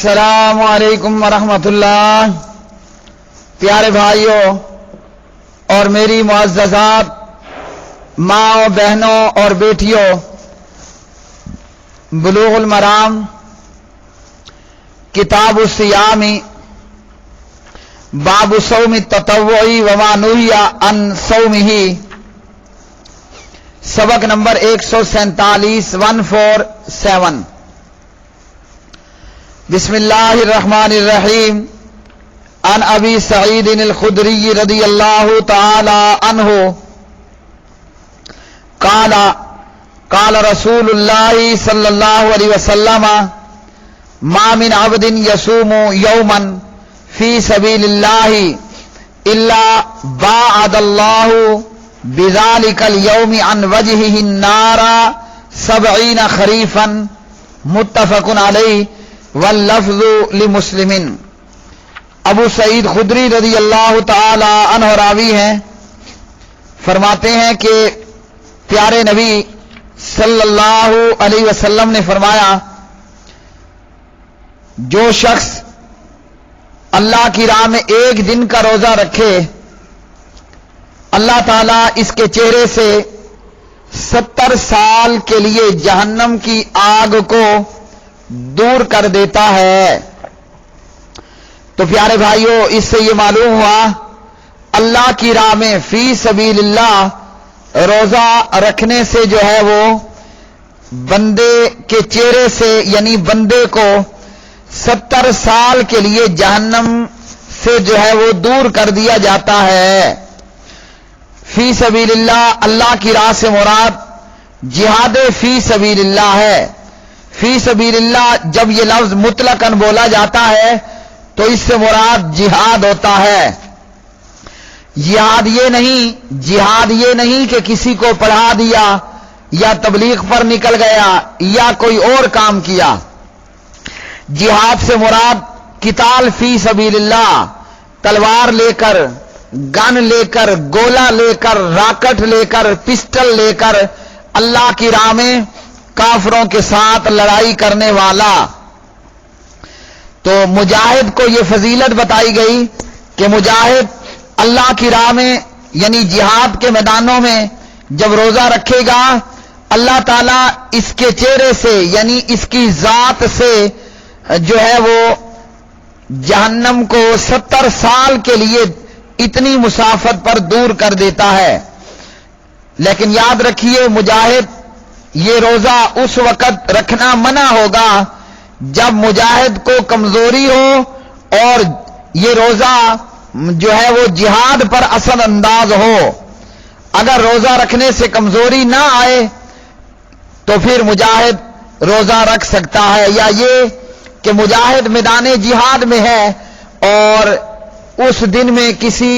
السلام علیکم ورحمۃ اللہ۔ پیارے بھائیوں اور میری معززات ماں بہنوں اور بیٹیوں، بلوغ المرام کتاب الصیام باب صوم التطوع وما نهی عن صومه، سبق نمبر 147 147۔ بسم اللہ الرحمن الرحیم۔ عن ابی سعید الخدری رضی اللہ تعالی عنہ قال قال رسول اللہ صلی اللہ علیہ وسلم ما من عبد يصوم يوما في سبيل الله الا باعد الله بذلك اليوم عن وجهه النار 70 خريفا، متفق علیہ واللفظ لمسلم۔ ابو سعید خدری رضی اللہ تعالی عنہ راوی ہیں، فرماتے ہیں کہ پیارے نبی صلی اللہ علیہ وسلم نے فرمایا، جو شخص اللہ کی راہ میں ایک دن کا روزہ رکھے، اللہ تعالیٰ اس کے چہرے سے 70 سال کے لیے جہنم کی آگ کو دور کر دیتا ہے۔ تو پیارے بھائیوں، اس سے یہ معلوم ہوا اللہ کی راہ میں فی سبیل اللہ روزہ رکھنے سے جو ہے وہ بندے کے چہرے سے، یعنی بندے کو 70 سال کے لیے جہنم سے جو ہے وہ دور کر دیا جاتا ہے۔ فی سبیل اللہ، اللہ کی راہ سے مراد جہاد فی سبیل اللہ ہے۔ فی سبیل اللہ جب یہ لفظ مطلقاً بولا جاتا ہے تو اس سے مراد جہاد ہوتا ہے۔ جہاد یہ نہیں کہ کسی کو پڑھا دیا یا تبلیغ پر نکل گیا یا کوئی اور کام کیا۔ جہاد سے مراد قتال فی سبیل اللہ، تلوار لے کر، گن لے کر، گولا لے کر، راکٹ لے کر، پسٹل لے کر اللہ کی راہ میں کافروں کے ساتھ لڑائی کرنے والا۔ تو مجاہد کو یہ فضیلت بتائی گئی کہ مجاہد اللہ کی راہ میں یعنی جہاد کے میدانوں میں جب روزہ رکھے گا، اللہ تعالیٰ اس کے چہرے سے یعنی اس کی ذات سے جو ہے وہ جہنم کو 70 سال کے لیے اتنی مسافت پر دور کر دیتا ہے۔ لیکن یاد رکھیے، مجاہد یہ روزہ اس وقت رکھنا منع ہوگا جب مجاہد کو کمزوری ہو اور یہ روزہ جو ہے وہ جہاد پر اثر انداز ہو۔ اگر روزہ رکھنے سے کمزوری نہ آئے تو پھر مجاہد روزہ رکھ سکتا ہے، یا یہ کہ مجاہد میدان جہاد میں ہے اور اس دن میں کسی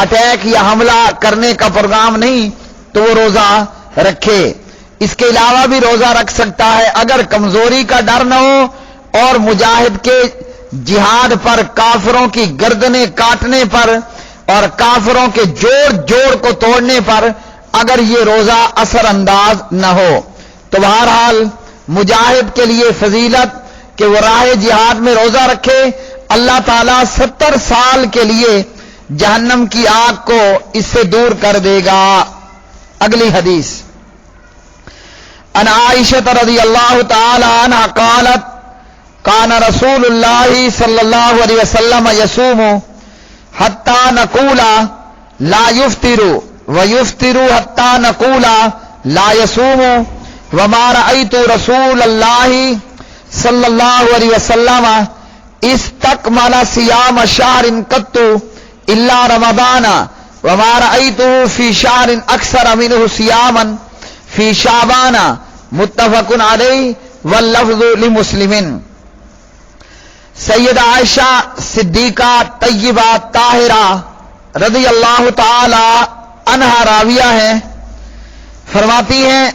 اٹیک یا حملہ کرنے کا پروگرام نہیں تو وہ روزہ رکھے۔ اس کے علاوہ بھی روزہ رکھ سکتا ہے اگر کمزوری کا ڈر نہ ہو اور مجاہد کے جہاد پر، کافروں کی گردنیں کاٹنے پر اور کافروں کے جوڑ کو توڑنے پر اگر یہ روزہ اثر انداز نہ ہو۔ تو بہرحال مجاہد کے لیے فضیلت کہ وہ راہ جہاد میں روزہ رکھے، اللہ تعالیٰ 70 سال کے لیے جہنم کی آگ کو اس سے دور کر دے گا۔ اگلی حدیث، ان عائشہ رضی اللہ تعالی عنہ قالت کان رسول اللہ صلی اللہ علیہ وسلم یصوم حتی نقول لا یفطر ویفطر حتی نقول لا یصوم وما رأیت رسول اللہ صلی اللہ علیہ وسلم استکمل صیام شہر قط الا رمضان وما رأیته فی شہر اکثر منہ صیاما فی شعبان، متفق علیہ واللفظ لمسلم۔ سیدہ عائشہ صدیقہ طیبہ طاہرہ رضی اللہ تعالی عنہا راویہ ہیں، فرماتی ہیں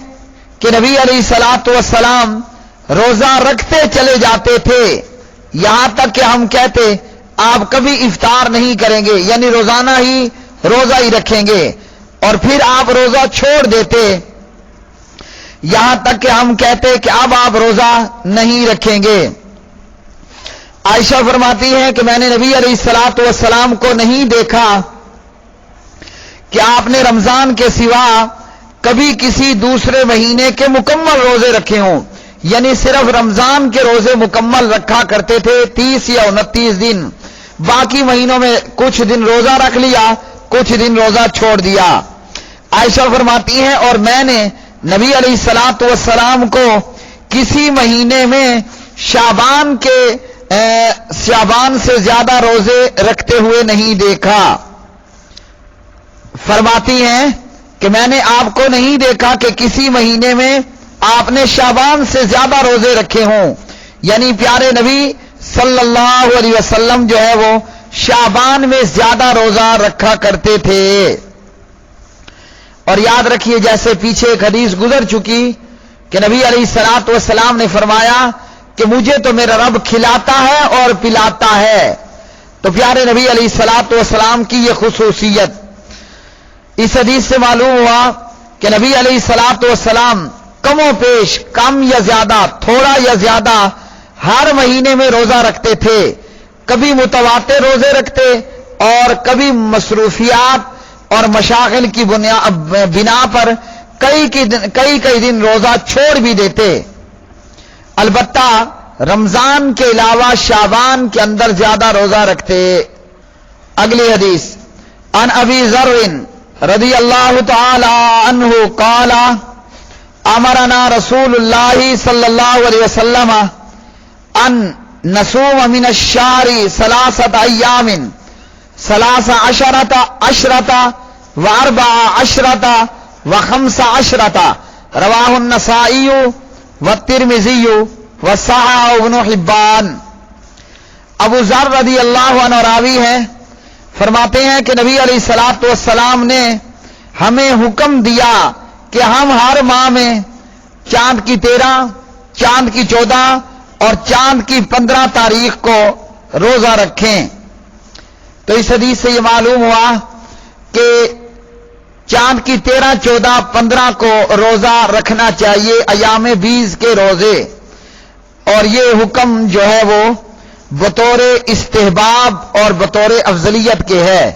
کہ نبی علیہ الصلوۃ والسلام روزہ رکھتے چلے جاتے تھے، یہاں تک کہ ہم کہتے آپ کبھی افطار نہیں کریں گے، یعنی روزانہ ہی روزہ ہی رکھیں گے، اور پھر آپ روزہ چھوڑ دیتے، یہاں تک کہ ہم کہتے کہ اب آپ روزہ نہیں رکھیں گے۔ عائشہ فرماتی ہیں کہ میں نے نبی علیہ الصلوۃ والسلام کو نہیں دیکھا کہ آپ نے رمضان کے سوا کبھی کسی دوسرے مہینے کے مکمل روزے رکھے ہوں، یعنی صرف رمضان کے روزے مکمل رکھا کرتے تھے 30 یا 29 دن، باقی مہینوں میں کچھ دن روزہ رکھ لیا، کچھ دن روزہ چھوڑ دیا۔ عائشہ فرماتی ہیں اور میں نے نبی علیہ الصلوۃ والسلام کو کسی مہینے میں شعبان سے زیادہ روزے رکھتے ہوئے نہیں دیکھا۔ فرماتی ہیں کہ میں نے آپ کو نہیں دیکھا کہ کسی مہینے میں آپ نے شعبان سے زیادہ روزے رکھے ہوں، یعنی پیارے نبی صلی اللہ علیہ وسلم جو ہے وہ شعبان میں زیادہ روزہ رکھا کرتے تھے۔ اور یاد رکھیے جیسے پیچھے ایک حدیث گزر چکی کہ نبی علیہ الصلوۃ والسلام نے فرمایا کہ مجھے تو میرا رب کھلاتا ہے اور پلاتا ہے، تو پیارے نبی علیہ الصلوۃ والسلام کی یہ خصوصیت اس حدیث سے معلوم ہوا کہ نبی علیہ الصلوۃ والسلام کم و پیش، کم یا زیادہ، تھوڑا یا زیادہ، ہر مہینے میں روزہ رکھتے تھے، کبھی متواتر روزے رکھتے اور کبھی مصروفیات اور مشاغل کی بنا پر کئی دن روزہ چھوڑ بھی دیتے۔ البتہ رمضان کے علاوہ شعبان کے اندر زیادہ روزہ رکھتے۔ اگلی حدیث عن ابی ذر رضی اللہ تعالی عنہ قال امرنا رسول اللہ صلی اللہ علیہ وسلم ان نصوم من الشهر 3 ایام 13 عشرة و14 و15 رواہ النسائی والترمذی وصححہ ابن حبان۔ ابو ذر رضی اللہ عنہ راوی ہیں، فرماتے ہیں کہ نبی علیہ الصلوۃ والسلام نے ہمیں حکم دیا کہ ہم ہر ماہ میں چاند کی 13، چاند کی 14 اور چاند کی 15 تاریخ کو روزہ رکھیں۔ تو اس حدیث سے یہ معلوم ہوا کہ چاند کی 13، 14، 15 کو روزہ رکھنا چاہیے، ایام 20 کے روزے، اور یہ حکم جو ہے وہ بطور استحباب اور بطور افضلیت کے ہے،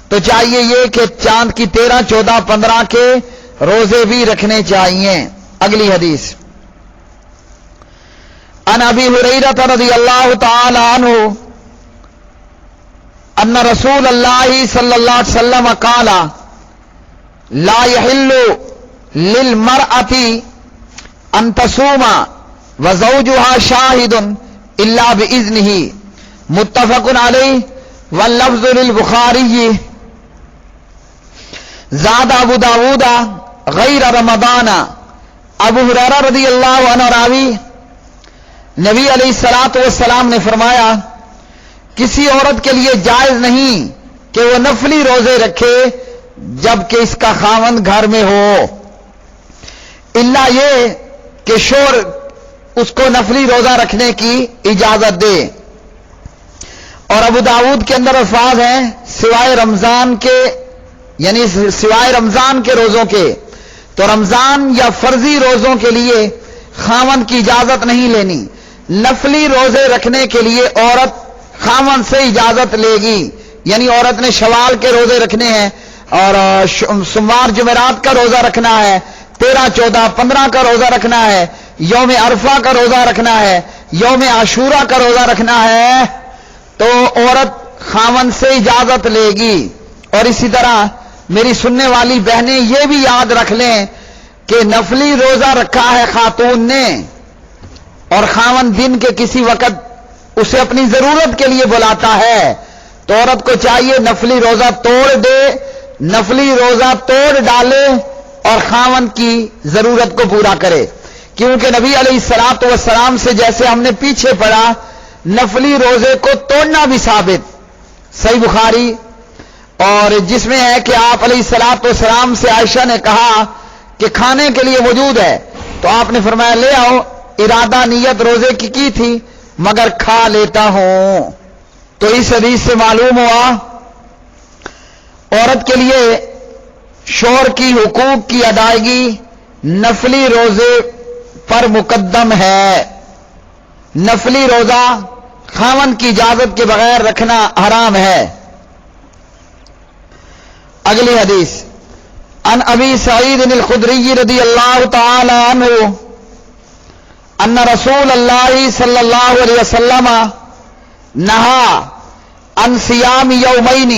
تو چاہیے یہ کہ چاند کی 13، 14، 15 کے روزے بھی رکھنے چاہیے۔ اگلی حدیث عن ابی ہریرہ رضی اللہ تعالی عنہ ان رسول اللہ صلی اللہ علیہ وسلم قال لا يحل للمرأة ان تصوم وزوجها شاهد الا باذنه، متفق علیہ واللفظ للبخاری۔ زاد ابو داود غیر رمضان۔ ابو ہریرہ رضی اللہ عنہ راوی، نبی علیہ الصلوۃ والسلام نے فرمایا کسی عورت کے لیے جائز نہیں کہ وہ نفلی روزے رکھے جبکہ اس کا خاوند گھر میں ہو، الا یہ کہ شوہر اس کو نفلی روزہ رکھنے کی اجازت دے۔ اور ابو داود کے اندر الفاظ ہیں سوائے رمضان کے، یعنی سوائے رمضان کے روزوں کے، تو رمضان یا فرضی روزوں کے لیے خاوند کی اجازت نہیں لینی، نفلی روزے رکھنے کے لیے عورت خاوند سے اجازت لے گی، یعنی عورت نے شوال کے روزے رکھنے ہیں اور سوموار جمعرات کا روزہ رکھنا ہے، 13، 14، 15 کا روزہ رکھنا ہے، یوم عرفہ کا روزہ رکھنا ہے، یوم عاشورہ کا روزہ رکھنا ہے، تو عورت خاوند سے اجازت لے گی۔ اور اسی طرح میری سننے والی بہنیں یہ بھی یاد رکھ لیں کہ نفلی روزہ رکھا ہے خاتون نے اور خاوند دن کے کسی وقت اسے اپنی ضرورت کے لیے بلاتا ہے، تو عورت کو چاہیے نفلی روزہ توڑ دے، نفلی روزہ توڑ ڈالے اور خاوند کی ضرورت کو پورا کرے، کیونکہ نبی علیہ الصلوۃ والسلام سے جیسے ہم نے پیچھے پڑھا نفلی روزے کو توڑنا بھی ثابت صحیح بخاری، اور جس میں ہے کہ آپ علیہ الصلوۃ والسلام سے عائشہ نے کہا کہ کھانے کے لیے موجود ہے، تو آپ نے فرمایا لے آؤ، ارادہ نیت روزے کی تھی مگر کھا لیتا ہوں۔ تو اس حدیث سے معلوم ہوا عورت کے لیے شوہر کی حقوق کی ادائیگی نفلی روزے پر مقدم ہے۔ نفلی روزہ خاوند کی اجازت کے بغیر رکھنا حرام ہے۔ اگلی حدیث عن ابی سعید الخدری رضی اللہ تعالی عنہ ان رسول اللہ صلی اللہ علیہ وسلم نہا عن صیام یومین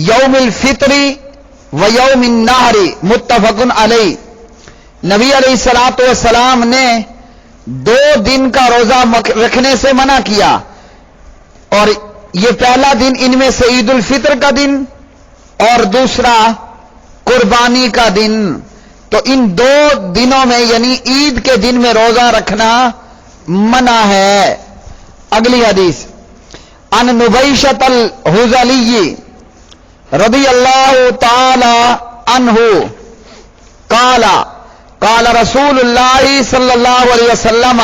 یوم الفطر و یوم النحر متفق علیہ۔ نبی علیہ الصلوۃ والسلام نے 2 دن کا روزہ رکھنے سے منع کیا، اور یہ پہلا دن ان میں سے عید الفطر کا دن اور دوسرا قربانی کا دن۔ تو ان 2 دنوں میں یعنی عید کے دن میں روزہ رکھنا منع ہے۔ اگلی حدیث عن نبیشۃ الحذلی رضی اللہ تعالی عنہ قال قال رسول اللہ صلی اللہ علیہ وسلم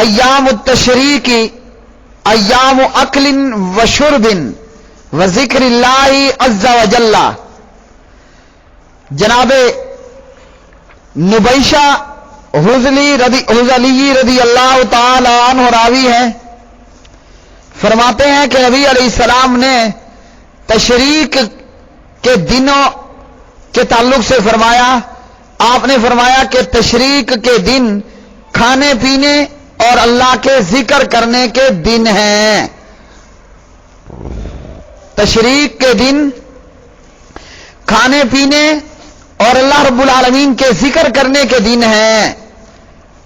ایام التشریق ایام اکل و شرب و ذکر اللہ عز وجل۔ جناب نبیشہ حذلی رضی اللہ تعالی عنہ راوی ہیں، فرماتے ہیں کہ نبی علیہ السلام نے تشریق کے دنوں کے تعلق سے فرمایا، آپ نے فرمایا کہ تشریق کے دن کھانے پینے اور اللہ کے ذکر کرنے کے دن ہیں۔ تشریق کے دن کھانے پینے اور اللہ رب العالمین کے ذکر کرنے کے دن ہیں۔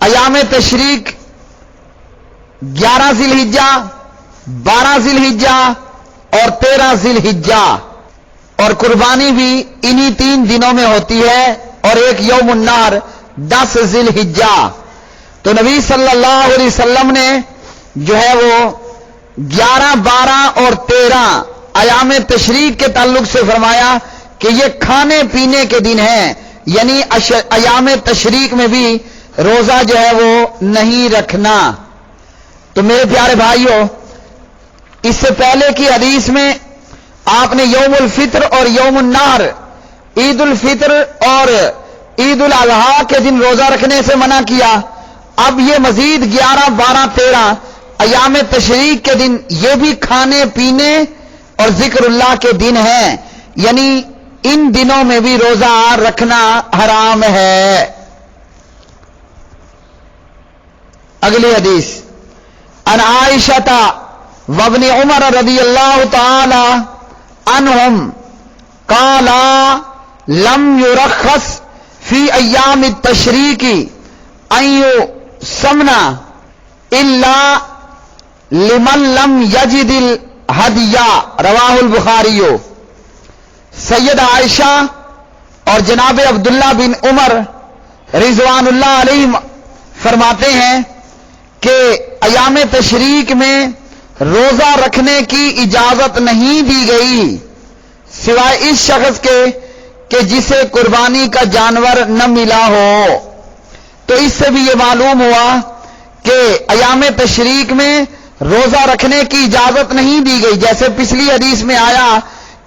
ایام تشریق 11 ذی الحجہ، 12 ذی الحجہ اور 13 ذی الحجہ، اور قربانی بھی انہی 3 دنوں میں ہوتی ہے، اور ایک یوم النحر 10 ذی الحجہ۔ تو نبی صلی اللہ علیہ وسلم نے جو ہے وہ 11، 12 اور 13 ایام تشریق کے تعلق سے فرمایا کہ یہ کھانے پینے کے دن ہیں، یعنی ایام تشریق میں بھی روزہ جو ہے وہ نہیں رکھنا۔ تو میرے پیارے بھائیوں، اس سے پہلے کی حدیث میں آپ نے یوم الفطر اور یوم النحر، عید الفطر اور عید الاضحیٰ کے دن روزہ رکھنے سے منع کیا۔ اب یہ مزید 11، 12، 13 ایام تشریق کے دن یہ بھی کھانے پینے اور ذکر اللہ کے دن ہیں، یعنی ان دنوں میں بھی روزہ رکھنا حرام ہے۔ اگلی حدیث عن عائشہ وابن عمر رضی اللہ تعالی عنہم قالا لم یرخص فی ایام التشریق ان یصمنا الا لمن لم یجد الہدیہ، رواہ البخاری۔ سید عائشہ اور جناب عبداللہ بن عمر رضوان اللہ علیہ فرماتے ہیں کہ ایام تشریق میں روزہ رکھنے کی اجازت نہیں دی گئی سوائے اس شخص کے کہ جسے قربانی کا جانور نہ ملا ہو۔ تو اس سے بھی یہ معلوم ہوا کہ ایام تشریق میں روزہ رکھنے کی اجازت نہیں دی گئی، جیسے پچھلی حدیث میں آیا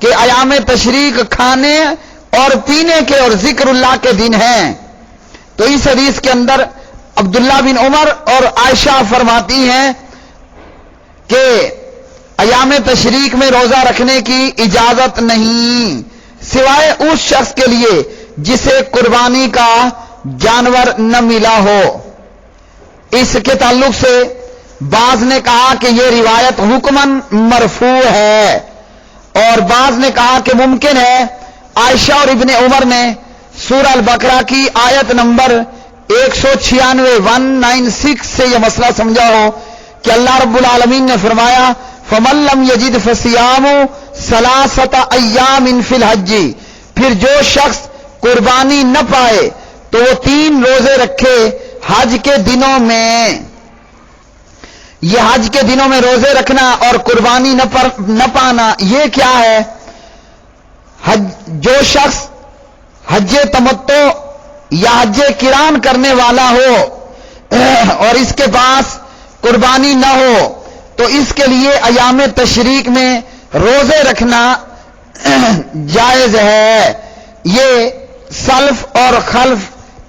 کہ ایام تشریق کھانے اور پینے کے اور ذکر اللہ کے دن ہیں۔ تو اس حدیث کے اندر عبداللہ بن عمر اور عائشہ فرماتی ہیں کہ ایام تشریق میں روزہ رکھنے کی اجازت نہیں سوائے اس شخص کے لیے جسے قربانی کا جانور نہ ملا ہو۔ اس کے تعلق سے بعض نے کہا کہ یہ روایت حکماً مرفوع ہے، اور بعض نے کہا کہ ممکن ہے عائشہ اور ابن عمر نے سورہ البقرہ کی آیت نمبر 196 سے یہ مسئلہ سمجھا ہو کہ اللہ رب العالمین نے فرمایا فَمَن لَّمْ يَجِدْ فَصِيَامُ ثَلَاثَةَ أَيَّامٍ فِي الْحَجِّ، پھر جو شخص قربانی نہ پائے تو وہ 3 روزے رکھے حج کے دنوں میں۔ یہ حج کے دنوں میں روزے رکھنا اور قربانی نہ پانا یہ کیا ہے؟ جو شخص حج تمتع یا حج قران کرنے والا ہو اور اس کے پاس قربانی نہ ہو تو اس کے لیے ایام تشریق میں روزے رکھنا جائز ہے۔ یہ سلف اور خلف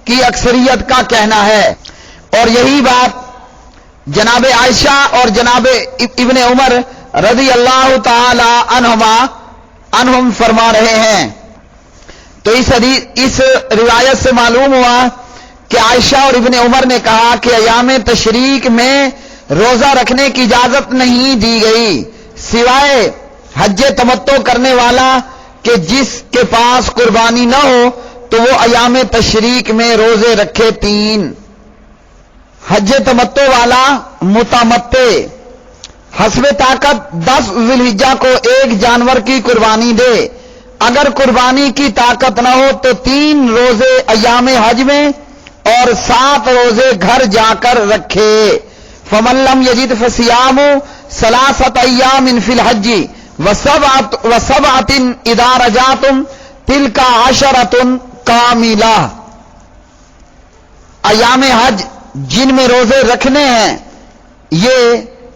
کی اکثریت کا کہنا ہے، اور یہی بات جناب عائشہ اور جناب ابن عمر رضی اللہ تعالی عنہم فرما رہے ہیں۔ تو اس روایت سے معلوم ہوا کہ عائشہ اور ابن عمر نے کہا کہ ایام تشریق میں روزہ رکھنے کی اجازت نہیں دی گئی سوائے حج تمتع کرنے والا کہ جس کے پاس قربانی نہ ہو تو وہ ایام تشریق میں روزے رکھے 3۔ حج تمتع والا متمتع حسب طاقت 10 ذی الحجہ کو ایک جانور کی قربانی دے، اگر قربانی کی طاقت نہ ہو تو 3 روزے ایام حج میں اور 7 روزے گھر جا کر رکھے۔ فمن لم یجد فصیام 3 ایام فی الحج وسبعۃ اذا رجعتم تلک 10 کاملہ۔ ایام حج جن میں روزے رکھنے ہیں یہ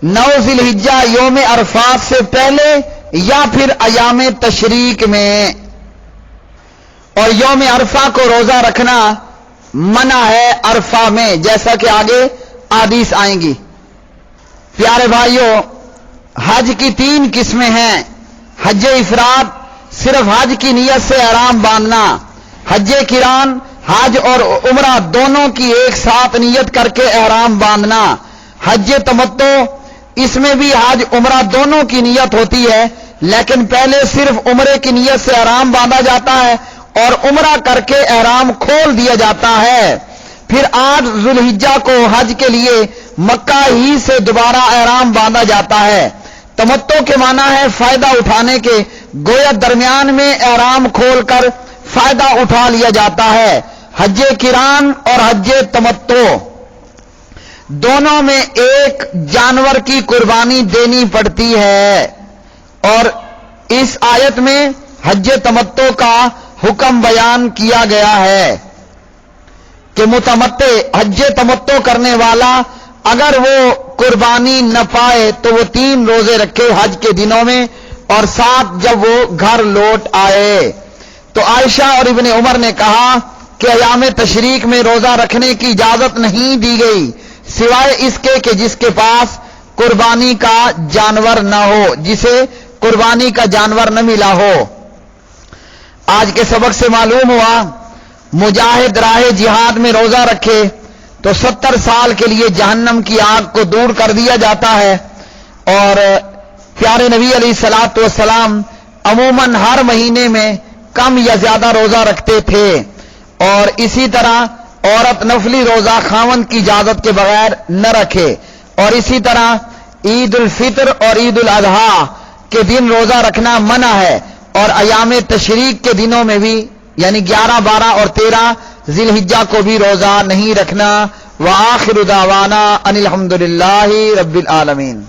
9 ذی الحجہ یوم عرفات سے پہلے یا پھر ایام تشریق میں، اور یوم عرفہ کو روزہ رکھنا منع ہے عرفہ میں، جیسا کہ آگے احادیث آئیں گی۔ پیارے بھائیوں، حج کی 3 قسمیں ہیں۔ حج افراد صرف حج کی نیت سے احرام باندھنا، حج قران حج اور عمرہ دونوں کی ایک ساتھ نیت کر کے احرام باندھنا، حج تمتع اس میں بھی حج عمرہ دونوں کی نیت ہوتی ہے، لیکن پہلے صرف عمرے کی نیت سے احرام باندھا جاتا ہے اور عمرہ کر کے احرام کھول دیا جاتا ہے۔ پھر 8 ذی الحجہ کو حج کے لیے مکہ ہی سے دوبارہ احرام باندھا جاتا ہے۔ تمتع کے معنی ہے فائدہ اٹھانے کے، گویا درمیان میں احرام کھول کر فائدہ اٹھا لیا جاتا ہے۔ حج قران اور حج تمتع دونوں میں ایک جانور کی قربانی دینی پڑتی ہے، اور اس آیت میں حج تمتع کا حکم بیان کیا گیا ہے کہ متمتع حج تمتع کرنے والا اگر وہ قربانی نہ پائے تو وہ 3 روزے رکھے حج کے دنوں میں اور 7 جب وہ گھر لوٹ آئے۔ تو عائشہ اور ابن عمر نے کہا کہ ایام تشریق میں روزہ رکھنے کی اجازت نہیں دی گئی سوائے اس کے کہ جس کے پاس قربانی کا جانور نہ ہو، جسے قربانی کا جانور نہ ملا ہو۔ آج کے سبق سے معلوم ہوا مجاہد راہ جہاد میں روزہ رکھے تو 70 سال کے لیے جہنم کی آگ کو دور کر دیا جاتا ہے، اور پیارے نبی علیہ الصلوۃ والسلام عموماً ہر مہینے میں کم یا زیادہ روزہ رکھتے تھے، اور اسی طرح عورت نفلی روزہ خاوند کی اجازت کے بغیر نہ رکھے، اور اسی طرح عید الفطر اور عید الاضحیٰ کے دن روزہ رکھنا منع ہے، اور ایام تشریق کے دنوں میں بھی یعنی 11، 12 اور 13 ذی الحجہ کو بھی روزہ نہیں رکھنا۔ وآخر دعوانا ان الحمدللہ رب العالمین۔